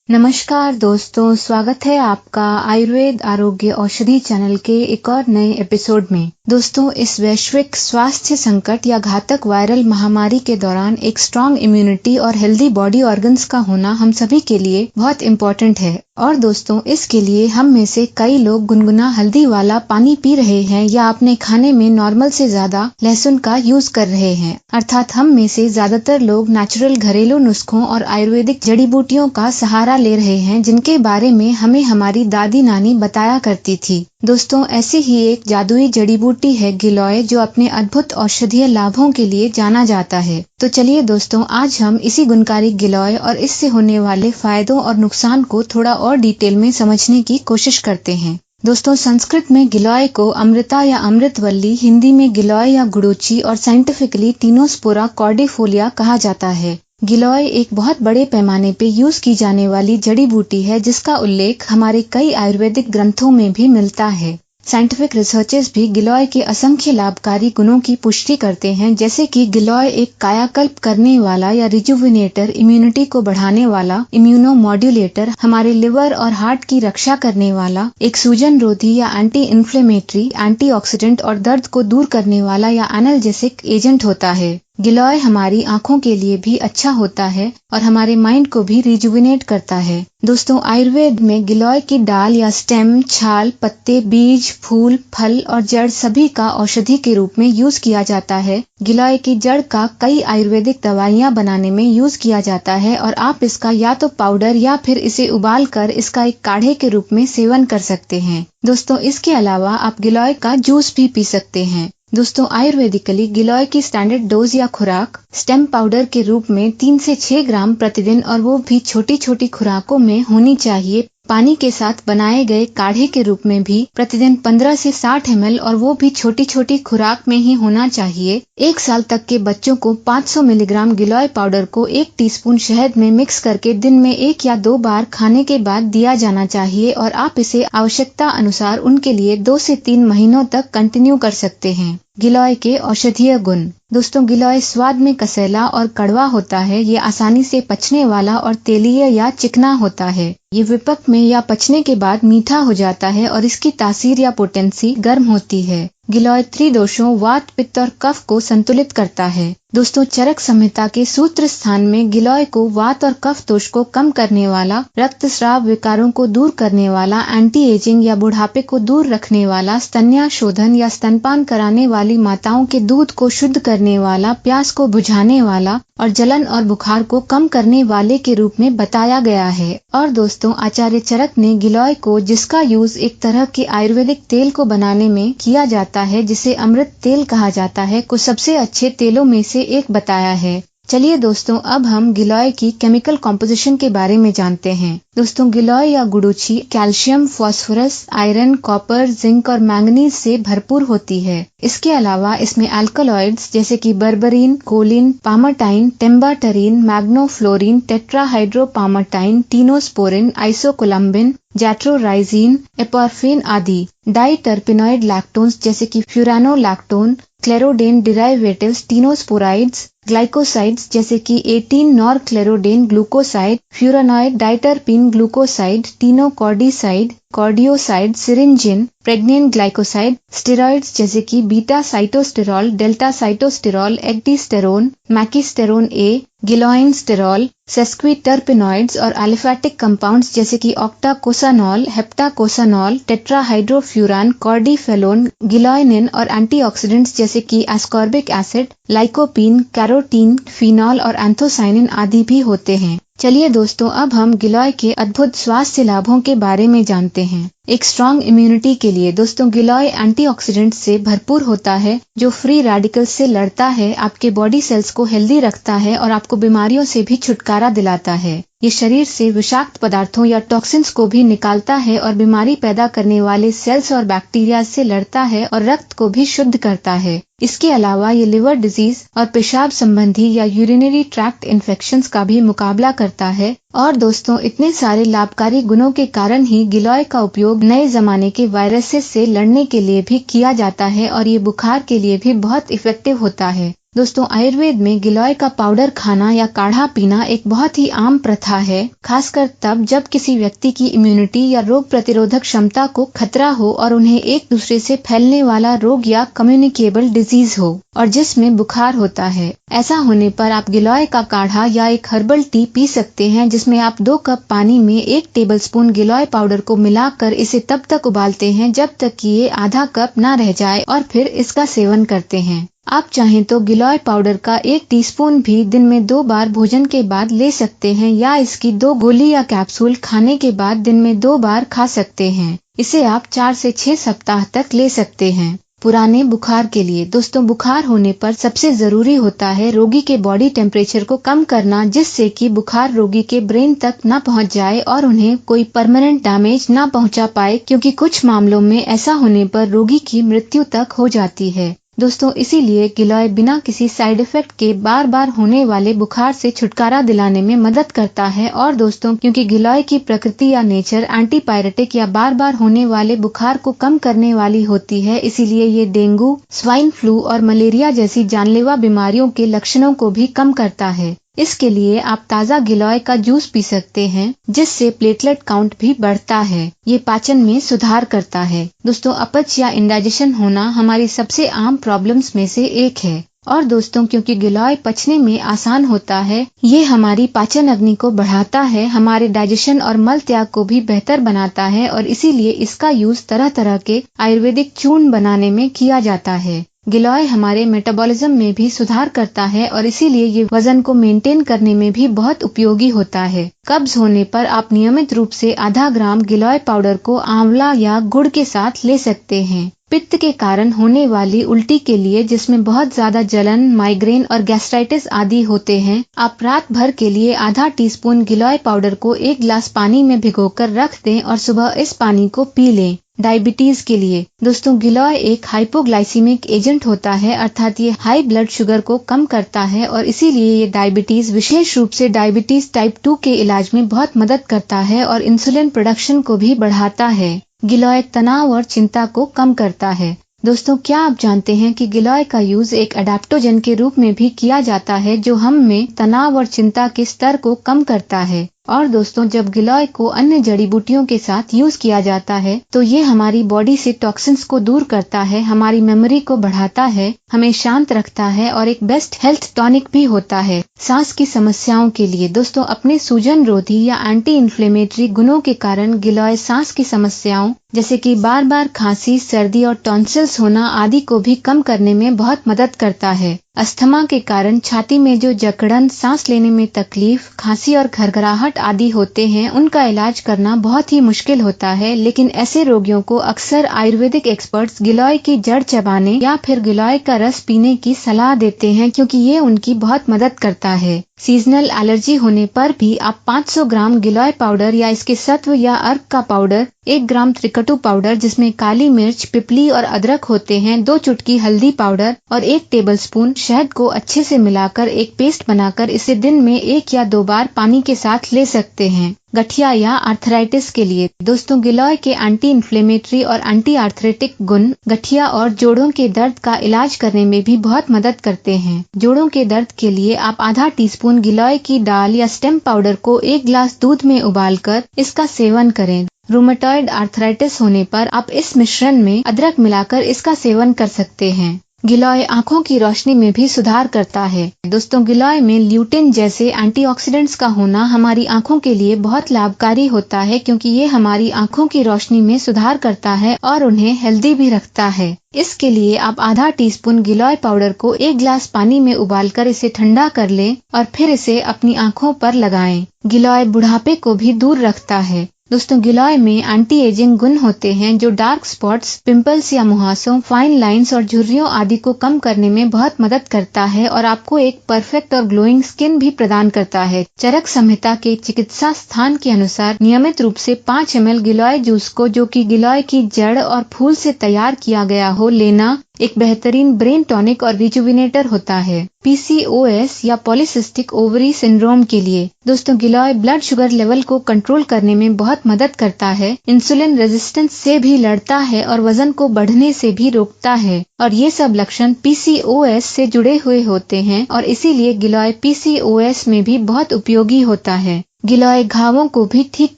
नमस्कार दोस्तों, स्वागत है आपका आयुर्वेद आरोग्य औषधि चैनल के एक और नए एपिसोड में। दोस्तों, इस वैश्विक स्वास्थ्य संकट या घातक वायरल महामारी के दौरान एक स्ट्रांग इम्यूनिटी और हेल्दी बॉडी ऑर्गन्स का होना हम सभी के लिए बहुत इम्पोर्टेंट है। और दोस्तों, इसके लिए हम में से कई लोग गुनगुना हल्दी वाला पानी पी रहे हैं या अपने खाने में नॉर्मल से ज्यादा लहसुन का यूज कर रहे हैं। अर्थात हम में से ज्यादातर लोग नेचुरल घरेलू नुस्खों और आयुर्वेदिक जड़ी बूटियों का सहारा ले रहे हैं, जिनके बारे में हमें हमारी दादी नानी बताया करती थी। दोस्तों, ऐसी ही एक जादुई जड़ी बूटी है गिलोय, जो अपने अद्भुत औषधीय लाभों के लिए जाना जाता है। तो चलिए दोस्तों, आज हम इसी गुणकारी गिलोय और इससे होने वाले फायदों और नुकसान को थोड़ा और डिटेल में समझने की कोशिश करते हैं। दोस्तों, संस्कृत में गिलोय को अमृता या अमृतवल्ली, हिंदी में गिलोय या गुड़ूची और साइंटिफिकली टीनोस्पोरा कॉर्डिफोलिया कहा जाता है। गिलोय एक बहुत बड़े पैमाने पे यूज की जाने वाली जड़ी बूटी है, जिसका उल्लेख हमारे कई आयुर्वेदिक ग्रंथों में भी मिलता है। साइंटिफिक रिसर्चेस भी गिलोय के असंख्य लाभकारी गुणों की पुष्टि करते हैं, जैसे कि गिलोय एक कायाकल्प करने वाला या रिजुविनेटर, इम्यूनिटी को बढ़ाने वाला, इम्यूनो मॉड्यूलेटर, हमारे लिवर और हार्ट की रक्षा करने वाला, एक सूजन रोधी या एंटी इन्फ्लेमेटरी, एंटीऑक्सीडेंट और दर्द को दूर करने वाला या एनाल्जेसिक एजेंट होता है। गिलोय हमारी आंखों के लिए भी अच्छा होता है और हमारे माइंड को भी रिजुविनेट करता है। दोस्तों, आयुर्वेद में गिलोय की डाल या स्टेम, छाल, पत्ते, बीज, फूल, फल और जड़ सभी का औषधि के रूप में यूज किया जाता है। गिलोय की जड़ का कई आयुर्वेदिक दवाइयां बनाने में यूज किया जाता है और आप इसका या तो पाउडर या फिर इसे उबाल कर इसका एक काढ़े के रूप में सेवन कर सकते हैं। दोस्तों, इसके अलावा आप गिलोय का जूस भी पी सकते हैं। दोस्तों, आयुर्वेदिकली गिलोय की स्टैंडर्ड डोज या खुराक स्टेम पाउडर के रूप में 3 से 6 ग्राम प्रतिदिन, और वो भी छोटी छोटी खुराकों में होनी चाहिए। पानी के साथ बनाए गए काढ़े के रूप में भी प्रतिदिन 15 से 60 ml, और वो भी छोटी छोटी खुराक में ही होना चाहिए। 1 साल तक के बच्चों को 500 मिलीग्राम गिलोय पाउडर को 1 टीस्पून शहद में मिक्स करके दिन में 1 या 2 बार खाने के बाद दिया जाना चाहिए, और आप इसे आवश्यकता अनुसार उनके लिए 2 से 3 महीनों तक कंटिन्यू कर सकते हैं। गिलोय के औषधीय गुण। दोस्तों, गिलोय स्वाद में कसैला और कड़वा होता है। ये आसानी से पचने वाला और तेलीय या चिकना होता है। ये विपक में या पचने के बाद मीठा हो जाता है और इसकी तासीर या पोटेंसी गर्म होती है। गिलोय त्रिदोषों वात, पित्त और कफ को संतुलित करता है। दोस्तों, चरक संहिता के सूत्र स्थान में गिलोय को वात और कफ दोष को कम करने वाला, रक्तस्राव विकारों को दूर करने वाला, एंटी एजिंग या बुढ़ापे को दूर रखने वाला, स्तन्य शोधन या स्तनपान कराने वाली माताओं के दूध को शुद्ध करने वाला, प्यास को बुझाने वाला और जलन और बुखार को कम करने वाले के रूप में बताया गया है। और दोस्तों, आचार्य चरक ने गिलोय को, जिसका यूज एक तरह के आयुर्वेदिक तेल को बनाने में किया जाता है, जिसे अमृत तेल कहा जाता है, को सबसे अच्छे तेलों में से एक बताया है। चलिए दोस्तों, अब हम गिलोय की केमिकल कॉम्पोजिशन के बारे में जानते हैं। दोस्तों, गिलोय या गुड़ूची calcium, phosphorus, iron, copper, zinc और मैंगनीज से भरपूर होती है। इसके अलावा इसमें अल्कलॉइड्स जैसे कि बर्बरीन, कोलिन, पामाटाइन, टेम्बाटरीन, मैग्नोफ्लोरीन, टेट्राहाइड्रोपामाटाइन, टीनोस्पोरिन, आइसोकोलम्बिन, जैट्रोराइजीन, एपोरफिन आदि, डाई टर्पिनॉइड लैक्टोन्स जैसे कि फ्यूरानोलैक्टोन, क्लेरोडेन डिराइवेटिव्स, टीनोस्पोराइड्स, ग्लाइकोसाइड्स जैसे कि 18 norclerodane glucoside, furanoid diterpene glucoside, tinocordiside, cordioside, syringin, pregnant glycoside, steroids जैसे कि beta sitosterol, delta sitosterol, ecdysterone, makisterone A, giloin sterol, sesquiterpenoids और एलिफैटिक कंपाउंड्स जैसे कि ऑक्टाकोसानॉल, हेप्टाकोसानॉल, टेट्राहाइड्रोफ्यूरान, कॉर्डिफेलोन, गिलोइनिन और एंटीऑक्सीडेंट्स जैसे कि ascorbic acid, lycopene, carotene, phenol और एंथोसाइनिन आदि भी होते हैं। चलिए दोस्तों, अब हम गिलोय के अद्भुत स्वास्थ्य लाभों के बारे में जानते हैं। एक स्ट्रांग इम्यूनिटी के लिए दोस्तों, गिलोय एंटीऑक्सीडेंट से भरपूर होता है, जो फ्री रेडिकल्स से लड़ता है, आपके बॉडी सेल्स को हेल्दी रखता है और आपको बीमारियों से भी छुटकारा दिलाता है। ये शरीर से विषाक्त पदार्थों या टॉक्सिन्स को भी निकालता है और बीमारी पैदा करने वाले सेल्स और बैक्टीरिया से लड़ता है और रक्त को भी शुद्ध करता है। इसके अलावा ये लिवर डिजीज और पेशाब संबंधी या यूरिनरी ट्रैक्ट इन्फेक्शंस का भी मुकाबला करता है। और दोस्तों, इतने सारे लाभकारी गुणों के कारण ही गिलोय का उपयोग नए जमाने के वायरसेस से लड़ने के लिए भी किया जाता है और ये बुखार के लिए भी बहुत इफेक्टिव होता है। दोस्तों आयुर्वेद में गिलोय का पाउडर खाना या काढ़ा पीना एक बहुत ही आम प्रथा है, खासकर तब जब किसी व्यक्ति की इम्यूनिटी या रोग प्रतिरोधक क्षमता को खतरा हो और उन्हें एक दूसरे से फैलने वाला रोग या कम्युनिकेबल डिजीज हो और जिसमें बुखार होता है। ऐसा होने पर आप गिलोय का काढ़ा या एक हर्बल टी पी सकते हैं, जिसमें आप 2 कप पानी में 1 टेबलस्पून गिलोय पाउडर को मिलाकर इसे तब तक उबालते हैं जब तक कि ये आधा कप ना रह जाए और फिर इसका सेवन करते हैं। आप चाहें तो गिलोय पाउडर का 1 टीस्पून भी दिन में 2 बार भोजन के बाद ले सकते हैं या इसकी 2 गोली या कैप्सूल खाने के बाद दिन में 2 बार खा सकते हैं। इसे आप 4 से 6 सप्ताह तक ले सकते हैं। पुराने बुखार के लिए दोस्तों, बुखार होने पर सबसे जरूरी होता है रोगी के बॉडी टेम्परेचर को कम करना, जिससे कि बुखार रोगी के ब्रेन तक न पहुंच जाए और उन्हें कोई परमानेंट डैमेज न पहुंचा पाए, क्योंकि कुछ मामलों में ऐसा होने पर रोगी की मृत्यु तक हो जाती है। दोस्तों इसीलिए गिलोय बिना किसी साइड इफेक्ट के बार बार होने वाले बुखार से छुटकारा दिलाने में मदद करता है। और दोस्तों क्योंकि गिलोय की प्रकृति या नेचर एंटीपायरेटिक या बार बार होने वाले बुखार को कम करने वाली होती है, इसीलिए ये डेंगू, स्वाइन फ्लू और मलेरिया जैसी जानलेवा बीमारियों के लक्षणों को भी कम करता है। इसके लिए आप ताज़ा गिलोय का जूस पी सकते हैं, जिससे प्लेटलेट काउंट भी बढ़ता है। ये पाचन में सुधार करता है। दोस्तों अपच या इंडाइजेशन होना हमारी सबसे आम प्रॉब्लम्स में से एक है और दोस्तों क्योंकि गिलोय पचने में आसान होता है, ये हमारी पाचन अग्नि को बढ़ाता है, हमारे डाइजेशन और मल त्याग को भी बेहतर बनाता है और इसीलिए इसका यूज तरह तरह के आयुर्वेदिक चूर्ण बनाने में किया जाता है। गिलोय हमारे मेटाबॉलिज्म में भी सुधार करता है और इसीलिए ये वजन को मेंटेन करने में भी बहुत उपयोगी होता है। कब्ज होने पर आप नियमित रूप से आधा ग्राम गिलोय पाउडर को आंवला या गुड़ के साथ ले सकते हैं। पित्त के कारण होने वाली उल्टी के लिए, जिसमें बहुत ज्यादा जलन, माइग्रेन और गैस्ट्राइटिस आदि होते हैं, आप रात भर के लिए आधा टीस्पून गिलोय पाउडर को 1 गिलास पानी में भिगोकर रख दें और सुबह इस पानी को पी लें। डायबिटीज के लिए दोस्तों गिलोय एक हाइपोग्लाइसीमिक एजेंट होता है, अर्थात ये हाई ब्लड शुगर को कम करता है और इसीलिए ये डायबिटीज, विशेष रूप से डायबिटीज टाइप 2 के इलाज में बहुत मदद करता है और इंसुलिन प्रोडक्शन को भी बढ़ाता है। गिलोय तनाव और चिंता को कम करता है। दोस्तों क्या आप जानते हैं कि गिलोय का यूज एक एडेप्टोजन के रूप में भी किया जाता है, जो हम में तनाव और चिंता के स्तर को कम करता है। और दोस्तों जब गिलोय को अन्य जड़ी बूटियों के साथ यूज किया जाता है तो ये हमारी बॉडी से टॉक्सिन्स को दूर करता है, हमारी मेमोरी को बढ़ाता है, हमें शांत रखता है और एक बेस्ट हेल्थ टॉनिक भी होता है। सांस की समस्याओं के लिए दोस्तों अपने सूजन रोधी या एंटी इन्फ्लेमेटरी गुणों के कारण गिलोय सांस की समस्याओं जैसे कि बार बार खांसी, सर्दी और टॉन्सिल्स होना आदि को भी कम करने में बहुत मदद करता है। अस्थमा के कारण छाती में जो जकड़न, सांस लेने में तकलीफ, खांसी और घरघराहट आदि होते हैं, उनका इलाज करना बहुत ही मुश्किल होता है, लेकिन ऐसे रोगियों को अक्सर आयुर्वेदिक एक्सपर्ट्स गिलोय की जड़ चबाने या फिर गिलोय का रस पीने की सलाह देते हैं, क्योंकि ये उनकी बहुत मदद करता है। सीजनल एलर्जी होने पर भी आप 500 ग्राम गिलोय पाउडर या इसके सत्व या अर्क का पाउडर, 1 ग्राम त्रिकटु पाउडर जिसमें काली मिर्च, पिपली और अदरक होते हैं, 2 चुटकी हल्दी पाउडर और 1 टेबलस्पून शहद को अच्छे से मिलाकर एक पेस्ट बनाकर इसे दिन में 1 या 2 बार पानी के साथ ले सकते हैं। गठिया या आर्थराइटिस के लिए दोस्तों गिलोय के एंटी इन्फ्लेमेटरी और एंटी आर्थरेटिक गुण गठिया और जोड़ों के दर्द का इलाज करने में भी बहुत मदद करते हैं। जोड़ों के दर्द के लिए आप आधा टीस्पून गिलोय की दाल या स्टेम पाउडर को 1 गिलास दूध में उबालकर इसका सेवन करें। रूमेटॉइड आर्थराइटिस होने पर आप इस मिश्रण में अदरक मिलाकर इसका सेवन कर सकते हैं। गिलोय आंखों की रोशनी में भी सुधार करता है। दोस्तों गिलोय में ल्यूटिन जैसे एंटीऑक्सीडेंट्स का होना हमारी आंखों के लिए बहुत लाभकारी होता है, क्योंकि ये हमारी आंखों की रोशनी में सुधार करता है और उन्हें हेल्दी भी रखता है। इसके लिए आप आधा टीस्पून गिलोय पाउडर को 1 गिलास पानी में उबालकर इसे ठंडा कर लें और फिर इसे अपनी आंखों पर लगाएं। गिलोय बुढ़ापे को भी दूर रखता है। दोस्तों गिलोय में एंटी एजिंग गुण होते हैं, जो डार्क स्पॉट्स, पिंपल्स या मुहासों, फाइन लाइंस और झुर्रियों आदि को कम करने में बहुत मदद करता है और आपको एक परफेक्ट और ग्लोइंग स्किन भी प्रदान करता है। चरक संहिता के चिकित्सा स्थान के अनुसार नियमित रूप से 5 ml गिलोय जूस को, जो कि गिलोय की जड़ और फूल से तैयार किया गया हो, लेना एक बेहतरीन ब्रेन टॉनिक और रिजुविनेटर होता है PCOS या पॉलीसिस्टिक ओवरी सिंड्रोम के लिए। दोस्तों, गिलोय ब्लड शुगर लेवल को कंट्रोल करने में बहुत मदद करता है, इंसुलिन रेजिस्टेंस से भी लड़ता है और वजन को बढ़ने से भी रोकता है। और ये सब लक्षण PCOS से जुड़े हुए होते हैं और इसीलिए गिलोय PCOS में भी बहुत उपयोगी होता है। गिलोय घावों को भी ठीक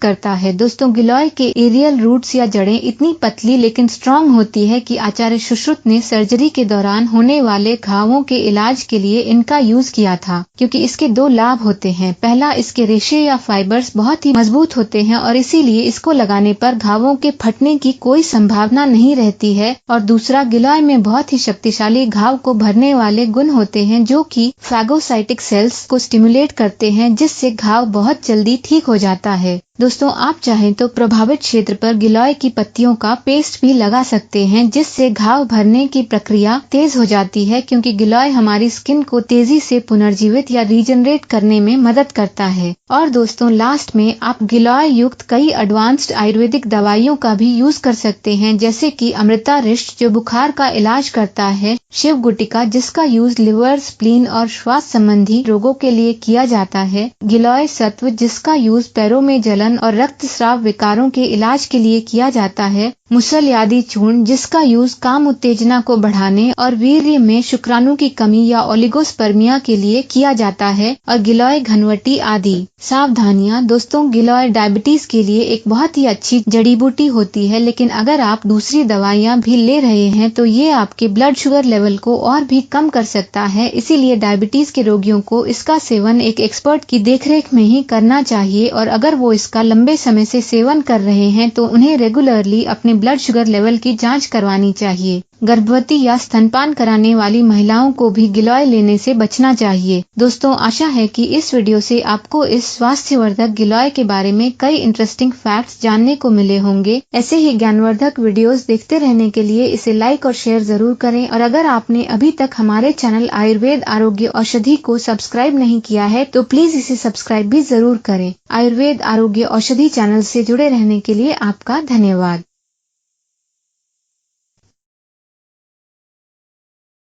करता है। दोस्तों, गिलोय के एरियल रूट्स या जड़ें इतनी पतली लेकिन स्ट्रॉन्ग होती है कि आचार्य सुश्रुत ने सर्जरी के दौरान होने वाले घावों के इलाज के लिए इनका यूज किया था, क्योंकि इसके 2 लाभ होते हैं। पहला, इसके रेशे या फाइबर्स बहुत ही मजबूत होते हैं और इसीलिए इसको लगाने पर घावों के फटने की कोई संभावना नहीं रहती है। और दूसरा, गिलोय में बहुत ही शक्तिशाली घाव को भरने वाले गुण होते हैं जो कि फैगोसाइटिक सेल्स को स्टिमुलेट करते हैं, जिससे घाव बहुत जल्दी ठीक हो जाता है। दोस्तों, आप चाहें तो प्रभावित क्षेत्र पर गिलोय की पत्तियों का पेस्ट भी लगा सकते हैं, जिससे घाव भरने की प्रक्रिया तेज हो जाती है, क्योंकि गिलोय हमारी स्किन को तेजी से पुनर्जीवित या रीजनरेट करने में मदद करता है। और दोस्तों, लास्ट में आप गिलोय युक्त कई एडवांस्ड आयुर्वेदिक दवाइयों का भी यूज कर सकते हैं, जैसे कि अमृतारिष्ट जो बुखार का इलाज करता है, शिव गुटिका जिसका यूज लिवर, स्प्लीन और श्वास संबंधी रोगों के लिए किया जाता है, गिलोय सत्व जिसका यूज पैरों में जलन और रक्तस्राव विकारों के इलाज के लिए किया जाता है, मुसलयादी चूर्ण जिसका यूज काम उत्तेजना को बढ़ाने और वीर्य में शुक्राणु की कमी या ओलिगोस्पर्मिया के लिए किया जाता है, और गिलोय घनवटी आदि। सावधानियां दोस्तों, गिलोय डायबिटीज के लिए एक बहुत ही अच्छी जड़ी बूटी होती है, लेकिन अगर आप दूसरी दवाइयां भी ले रहे हैं तो ये आपके ब्लड शुगर लेवल को और भी कम कर सकता है। इसीलिए डायबिटीज के रोगियों को इसका सेवन एक एक्सपर्ट की देखरेख में ही करना चाहिए, और अगर वो इसका लंबे समय से सेवन कर रहे हैं तो उन्हें रेगुलरली अपने ब्लड शुगर लेवल की जांच करवानी चाहिए। गर्भवती या स्तनपान कराने वाली महिलाओं को भी गिलोय लेने से बचना चाहिए। दोस्तों, आशा है कि इस वीडियो से आपको इस स्वास्थ्यवर्धक गिलोय के बारे में कई इंटरेस्टिंग फैक्ट्स जानने को मिले होंगे। ऐसे ही ज्ञानवर्धक वीडियोस देखते रहने के लिए इसे लाइक और शेयर जरूर करें, और अगर आपने अभी तक हमारे चैनल आयुर्वेद आरोग्य औषधि को सब्सक्राइब नहीं किया है तो प्लीज इसे सब्सक्राइब भी जरूर करें। आयुर्वेद आरोग्य औषधि चैनल से जुड़े रहने के लिए आपका धन्यवाद।